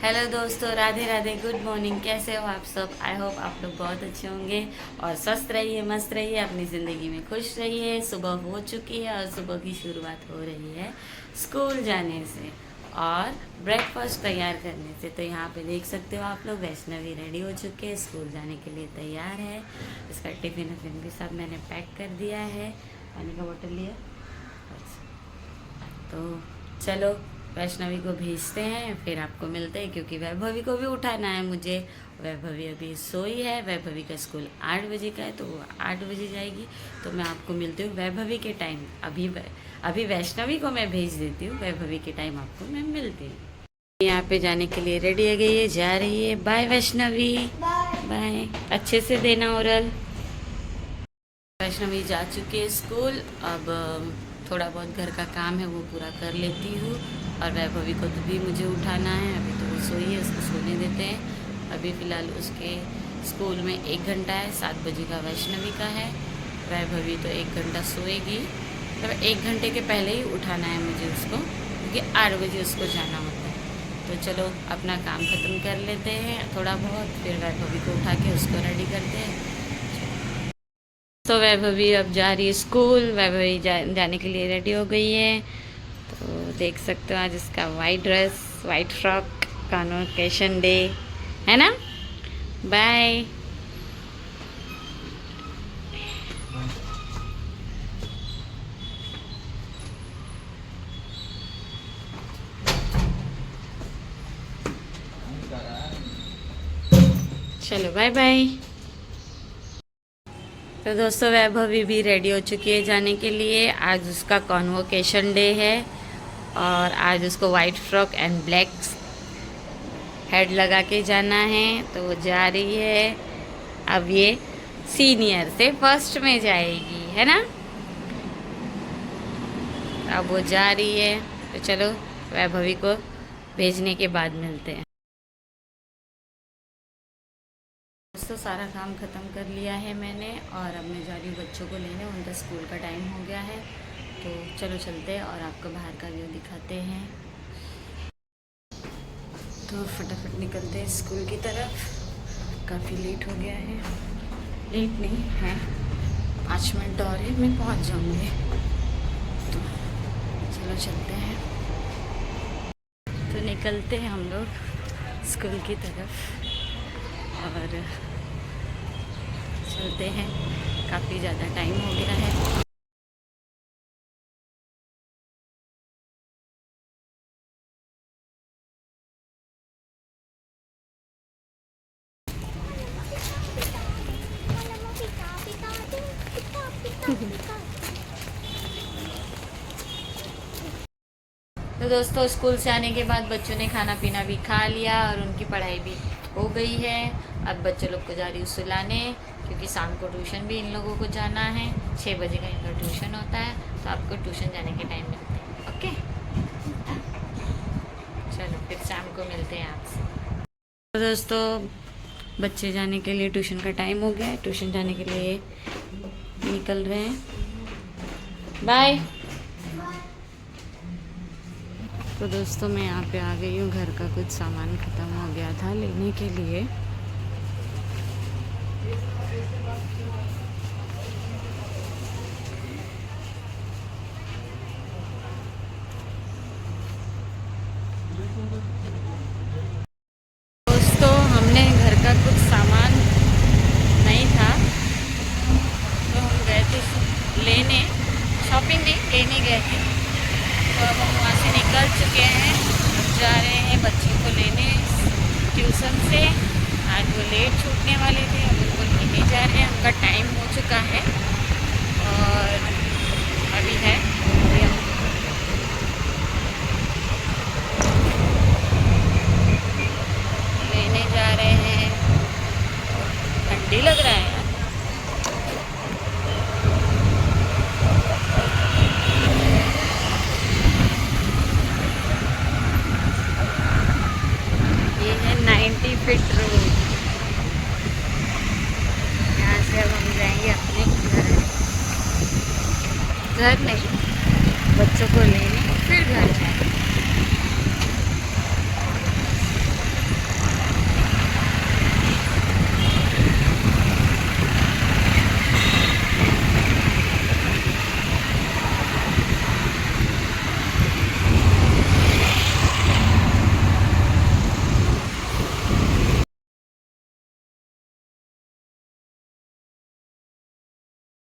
Hello दोस्तों, Radhe Radhe, good morning. कैसे हो आप सब? आई होप आप लोग बहुत अच्छे होंगे और स्वस्थ रहिए, मस्त रहिए, अपनी ज़िंदगी में खुश रहिए। सुबह हो चुकी है और सुबह की शुरुआत हो रही है स्कूल जाने से और ब्रेकफास्ट तैयार करने से। तो यहाँ पे देख सकते हो आप लोग, वैष्णवी रेडी हो चुके हैं, स्कूल जाने के लिए तैयार है। इसका टिफ़िन विफ़िन भी सब मैंने पैक कर दिया है। पानी का बोतल लिया। अच्छा, तो चलो वैष्णवी को भेजते हैं, फिर आपको मिलते हैं, क्योंकि वैभवी को भी उठाना है मुझे। वैभवी अभी सोई है। वैभवी का स्कूल 8 बजे का है, तो वो 8 बजे जाएगी। तो मैं आपको मिलती हूँ वैभवी के टाइम। अभी वैष्णवी को मैं भेज देती हूँ, वैभवी के टाइम आपको मैं मिलती हूँ। यहाँ पे जाने के लिए रेडी हो गई है, जा रही है। Bye Vaishnavi, bye. अच्छे से देना ओरल। वैष्णवी जा चुकी है स्कूल। अब थोड़ा बहुत घर का काम है वो पूरा कर लेती हूँ। और वैभवी को तो भी मुझे उठाना है। अभी तो वो सोई है, उसको सोने देते हैं। अभी फ़िलहाल उसके स्कूल में 1 घंटा है, 7 बजे का वैष्णवी का है। वैभवी तो 1 घंटा सोएगी, तो 1 घंटे के पहले ही उठाना है मुझे उसको, क्योंकि 8 बजे उसको जाना होता है। तो चलो अपना काम ख़त्म कर लेते हैं थोड़ा बहुत, फिर वैभवी को उठा के उसको रेडी करते हैं। तो वैभवी अब जा रही है स्कूल। वैभवी जाने के लिए रेडी हो गई है। तो देख सकते हो आज इसका white dress, white frock, convocation day है ना। बाय। चलो बाय बाय। तो दोस्तों वैभवी भी रेडी हो चुकी है जाने के लिए। आज उसका कॉन्वोकेशन डे है और आज उसको white frock and black head लगा के जाना है। तो वो जा रही है। अब ये सीनियर से फर्स्ट में जाएगी, है ना। अब वो जा रही है, तो चलो वैभवी को भेजने के बाद मिलते हैं। दोस्तों सारा काम ख़त्म कर लिया है मैंने और अब मैं जा रही हूँ बच्चों को लेने। उनका स्कूल का टाइम हो गया है, तो चलो चलते हैं और आपको बाहर का व्यू दिखाते हैं। तो फटाफट निकलते हैं स्कूल की तरफ। काफ़ी लेट हो गया है। लेट नहीं है, 5 मिनट और है, मैं पहुँच जाऊँगी। तो चलो चलते हैं। तो निकलते हैं हम लोग स्कूल की तरफ और चलते हैं। काफ़ी ज़्यादा टाइम हो गया है। तो दोस्तों स्कूल से आने के बाद बच्चों ने खाना पीना भी खा लिया और उनकी पढ़ाई भी हो गई है। अब बच्चों लोग को जा रही हूँ सुलाने, क्योंकि शाम को ट्यूशन भी इन लोगों को जाना है। 6 बजे का इनका ट्यूशन होता है, तो आपको ट्यूशन जाने के टाइम मिलते हैं। ओके, चलो फिर शाम को मिलते हैं आपसे। तो दोस्तों बच्चे जाने के लिए ट्यूशन का टाइम हो गया है, ट्यूशन जाने के लिए निकल रहे हैं। बाय। तो दोस्तों मैं यहाँ पे आ गई हूँ। घर का कुछ सामान ख़त्म हो गया था लेने के लिए। दोस्तों हमने घर का कुछ सामान नहीं था, तो हम गए थे लेने। शॉपिंग नहीं, लेने गए थे। तो अब हम वहाँ से निकल चुके हैं, जा रहे हैं बच्चों को लेने ट्यूशन से। आज वो लेट छूटने वाले थे, हम उनको लेने जा रहे हैं। उनका टाइम हो चुका है और अभी है, अभी हम लेने जा रहे हैं। ठंडी लग रहा है यार। ये है 90 फीट रोड। यहाँ से अब हम जाएंगे अपने घर नहीं, बच्चों को लेने, फिर घर जाएंगे।